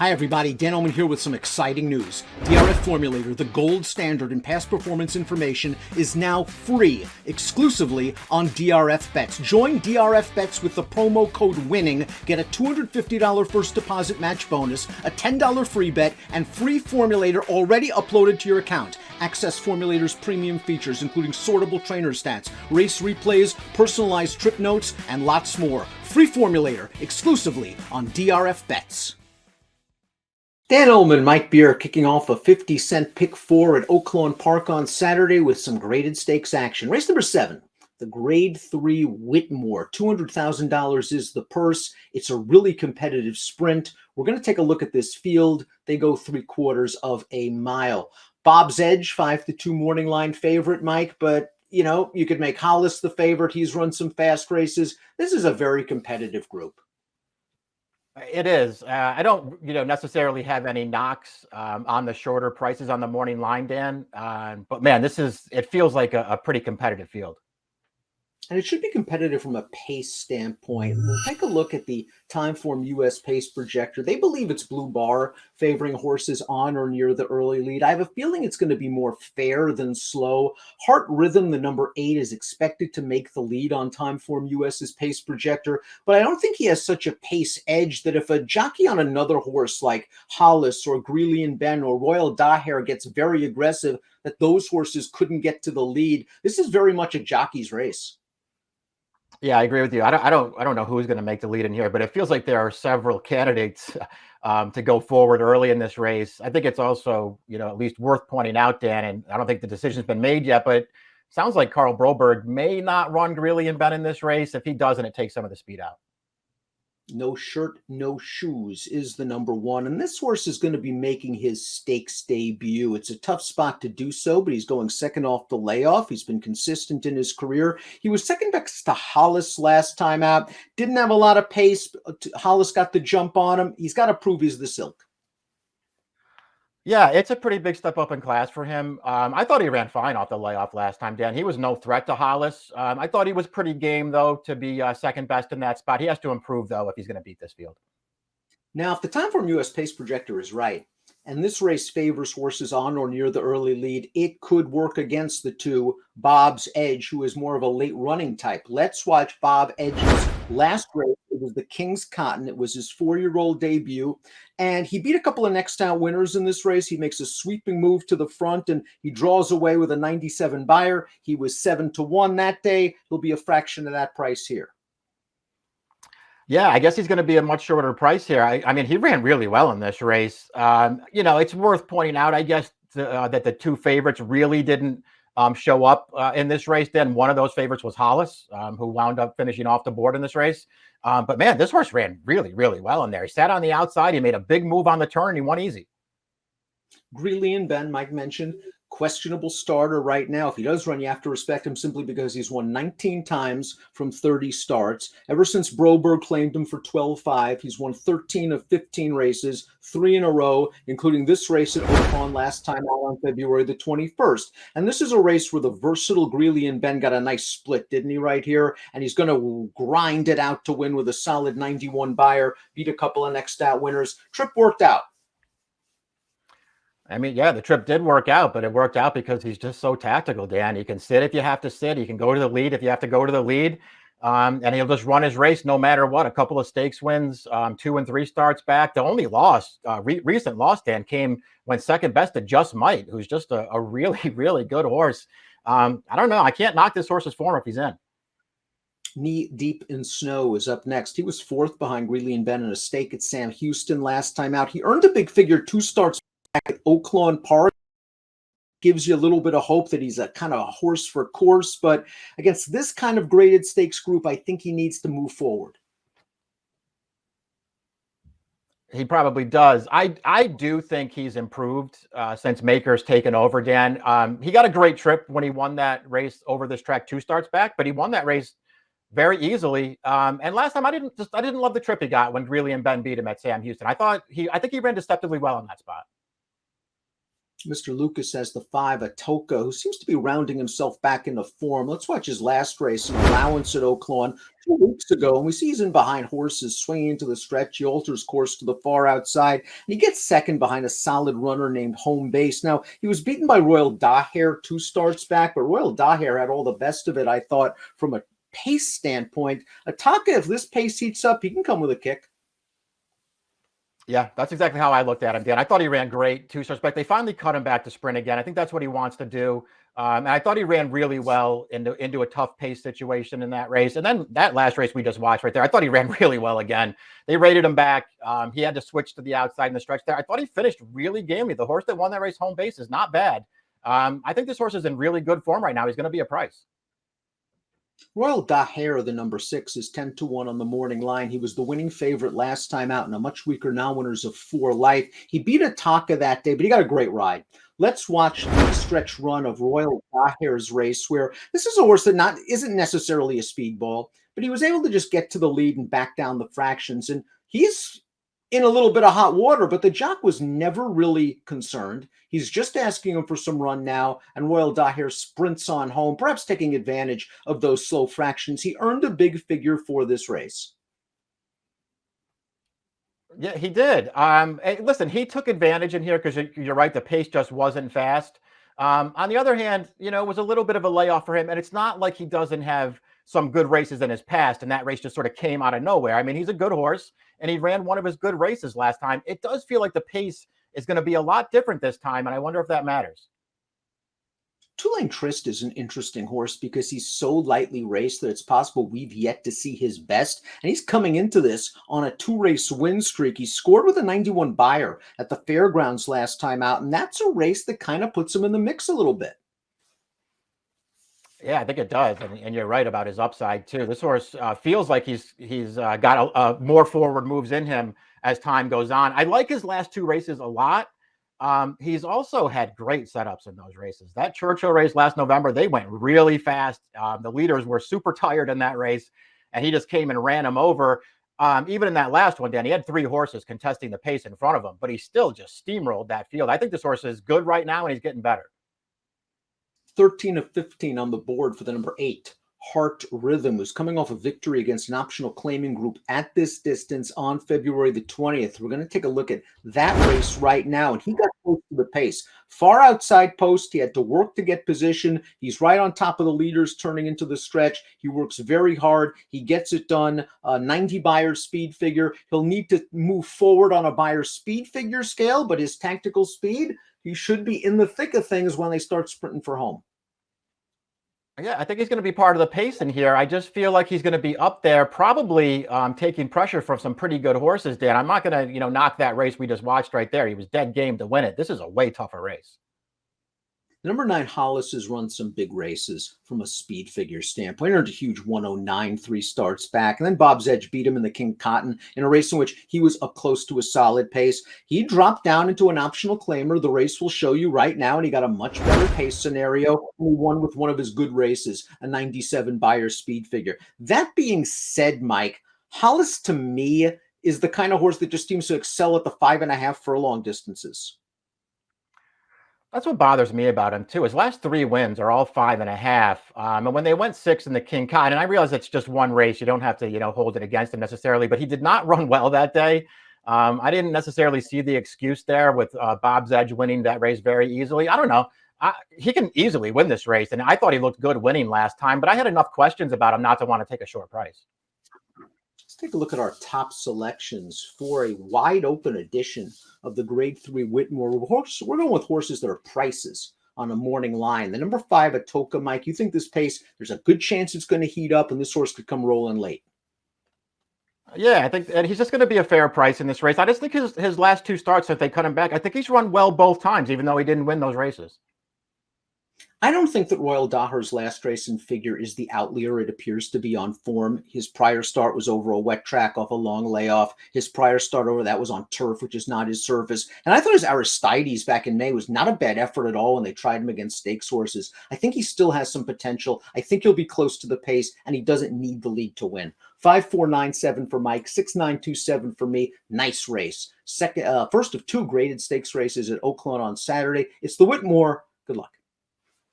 Hi everybody, Dan Illman here with some exciting news. DRF Formulator, the gold standard in past performance information, is now free, exclusively on DRF Bets. Join DRF Bets with the promo code WINNING, get a $250 first deposit match bonus, a $10 free bet, and free Formulator already uploaded to your account. Access Formulator's premium features, including sortable trainer stats, race replays, personalized trip notes, and lots more. Free Formulator, exclusively on DRF Bets. Dan Illman, Mike Beer, kicking off a 50-cent pick four at Oaklawn Park on Saturday with some graded stakes action. Race number 7, the Grade 3 Whitmore. $200,000 is the purse. It's a really competitive sprint. We're going to take a look at this field. They go 3/4 of a mile. Bob's Edge, 5-2 morning line favorite, Mike, but you know, you could make Hollis the favorite. He's run some fast races. This is a very competitive group. It is. I don't, necessarily have any knocks on the shorter prices on the morning line, Dan. But man, it feels like a pretty competitive field. And it should be competitive from a pace standpoint. We'll take a look at the Timeform US Pace Projector. They believe it's Blue Bar favoring horses on or near the early lead. I have a feeling it's going to be more fair than slow. Heart Rhythm, the number 8, is expected to make the lead on Timeform US's Pace Projector, but I don't think he has such a pace edge that if a jockey on another horse like Hollis or Greeley and Ben or Royal Daher gets very aggressive, that those horses couldn't get to the lead. This is very much a jockey's race. Yeah, I agree with you. I don't know who's going to make the lead in here, but it feels like there are several candidates to go forward early in this race. I think it's also, at least worth pointing out, Dan, and I don't think the decision's been made yet, but it sounds like Carl Broberg may not run Greeley and Ben in this race. If he doesn't, it takes some of the speed out. No Shirt, No Shoes is the number 1. And this horse is going to be making his stakes debut. It's a tough spot to do so, but he's going second off the layoff. He's been consistent in his career. He was second best to Hollis last time out. Didn't have a lot of pace. Hollis got the jump on him. He's got to prove he's the silk. Yeah, it's a pretty big step up in class for him. I thought he ran fine off the layoff last time, Dan. He was no threat to Hollis. I thought he was pretty game, though, to be second best in that spot. He has to improve, though, if he's going to beat this field. Now, if the Timeform US Pace Projector is right, and this race favors horses on or near the early lead, it could work against the 2, Bob's Edge, who is more of a late running type. Let's watch Bob Edge's last race. It was the King's Cotton. It was his 4-year-old debut, and he beat a couple of next out winners in this race. He makes a sweeping move to the front, and he draws away with a 97 buyer. He was 7-1 that day. He'll be a fraction of that price here. Yeah, I guess he's going to be a much shorter price here. I mean, he ran really well in this race. It's worth pointing out, I guess, that the 2 favorites really didn't show up in this race. Then one of those favorites was Hollis, who wound up finishing off the board in this race. But man, this horse ran really, really well in there. He sat on the outside. He made a big move on the turn. He won easy. Greeley and Ben, Mike mentioned, questionable starter right now. If he does run, you have to respect him simply because he's won 19 times from 30 starts. Ever since Broberg claimed him for 12-5, he's won 13 of 15 races, 3 in a row, including this race at Oaklawn last time out on February the 21st. And this is a race where the versatile Greeley and Ben got a nice split, didn't he, right here? And he's going to grind it out to win with a solid 91 buyer, beat a couple of next out winners. Trip worked out. I mean, yeah, the trip did work out, but it worked out because he's just so tactical, Dan. He can sit if you have to sit. He can go to the lead if you have to go to the lead. And he'll just run his race no matter what. A couple of stakes wins, 2 and 3 starts back. The only loss, recent loss, Dan, came when second best to Just Might, who's just a really, really good horse. I don't know. I can't knock this horse's form if he's in. Knee Deep in Snow is up next. He was 4th behind Greeley and Ben in a stake at Sam Houston last time out. He earned a big figure 2 starts back at Oaklawn Park. Gives you a little bit of hope that he's a kind of a horse for course, but against this kind of graded stakes group, I think he needs to move forward. He probably does. I do think he's improved since Maker's taken over, Dan. He got a great trip when he won that race over this track 2 starts back, but he won that race very easily. And last time I didn't love the trip he got when Greeley and Ben beat him at Sam Houston. I think he ran deceptively well in that spot. Mr. Lucas has the 5, Atoka, who seems to be rounding himself back into form. Let's watch his last race, an allowance at Oaklawn 2 weeks ago, and we see he's in behind horses, swinging into the stretch. He alters course to the far outside, and he gets second behind a solid runner named Home Base. Now, he was beaten by Royal Daher 2 starts back, but Royal Daher had all the best of it, I thought, from a pace standpoint. Ataka, if this pace heats up, he can come with a kick. Yeah, that's exactly how I looked at him, Dan. I thought he ran great, 2 starts back. They finally cut him back to sprint again. I think that's what he wants to do. And I thought he ran really well into a tough pace situation in that race. And then that last race we just watched right there, I thought he ran really well again. They rated him back. He had to switch to the outside in the stretch there. I thought he finished really gamely. The horse that won that race, Home Base, is not bad. I think this horse is in really good form right now. He's going to be a price. Royal Daher, the number 6, is 10-1 on the morning line. He was the winning favorite last time out in a much weaker non-winners of 4 Life. He beat Ataka that day, but he got a great ride. Let's watch the stretch run of Royal Daher's race, where this is a horse that isn't necessarily a speedball, but he was able to just get to the lead and back down the fractions. And he's in a little bit of hot water, but the jock was never really concerned. He's just asking him for some run now, and Royal Daher sprints on home, perhaps taking advantage of those slow fractions. He earned a big figure for this race. Yeah, he did. Listen, he took advantage in here because you're right. The pace just wasn't fast. On the other hand, it was a little bit of a layoff for him. And it's not like he doesn't have some good races in his past. And that race just sort of came out of nowhere. I mean, he's a good horse and he ran one of his good races last time. It does feel like the pace is going to be a lot different this time. And I wonder if that matters. Tulane Tryst is an interesting horse because he's so lightly raced that it's possible we've yet to see his best. And he's coming into this on a 2-race win streak. He scored with a 91 buyer at the Fairgrounds last time out. And that's a race that kind of puts him in the mix a little bit. Yeah, I think it does. And you're right about his upside too. This horse feels like he's got more forward moves in him as time goes on. I like his last 2 races a lot. He's also had great setups in those races. That Churchill race last November, they went really fast. The leaders were super tired in that race, and he just came and ran them over. Even in that last one, Dan, he had 3 horses contesting the pace in front of him, but he still just steamrolled that field. I think this horse is good right now, and he's getting better. 13 of 15 on the board for the number 8, Heart Rhythm, who's coming off a victory against an optional claiming group at this distance on February the 20th. We're going to take a look at that race right now, and he got close to the pace. Far outside post, he had to work to get position. He's right on top of the leaders turning into the stretch. He works very hard. He gets it done. 90 buyer speed figure. He'll need to move forward on a buyer speed figure scale, but his tactical speed, he should be in the thick of things when they start sprinting for home. Yeah, I think he's going to be part of the pace in here. I just feel like he's going to be up there, probably taking pressure from some pretty good horses, Dan. I'm not going to, knock that race we just watched right there. He was dead game to win it. This is a way tougher race. Number 9, Hollis has run some big races from a speed figure standpoint. He earned a huge 109 3 starts back. And then Bob's Edge beat him in the King Cotton in a race in which he was up close to a solid pace. He dropped down into an optional claimer. The race will show you right now, and he got a much better pace scenario. And he won with one of his good races, a 97 buyer speed figure. That being said, Mike, Hollis to me is the kind of horse that just seems to excel at the 5.5 furlong distances. That's what bothers me about him too. His last 3 wins are all 5.5. And when they went 6 in the King Cotton, and I realize it's just one race, you don't have to, hold it against him necessarily, but he did not run well that day. I didn't necessarily see the excuse there with Bob's Edge winning that race very easily. I don't know. He can easily win this race. And I thought he looked good winning last time, but I had enough questions about him not to want to take a short price. Let's take a look at our top selections for a wide open edition of the Grade 3 Whitmore. We're going with horses that are prices on a morning line. The number 5, Atoka, Mike, you think this pace, there's a good chance it's going to heat up and this horse could come rolling late. Yeah, I think and he's just going to be a fair price in this race. I just think his last 2 starts, if they cut him back, I think he's run well both times, even though he didn't win those races. I don't think that Royal Daher's last race in figure is the outlier it appears to be on form. His prior start was over a wet track off a long layoff. His prior start over that was on turf, which is not his surface. And I thought his Aristides back in May was not a bad effort at all when they tried him against stakes horses. I think he still has some potential. I think he'll be close to the pace, and he doesn't need the lead to win. 5497 for Mike, 6927 for me. Nice race. First of two graded stakes races at Oaklawn on Saturday. It's the Whitmore. Good luck.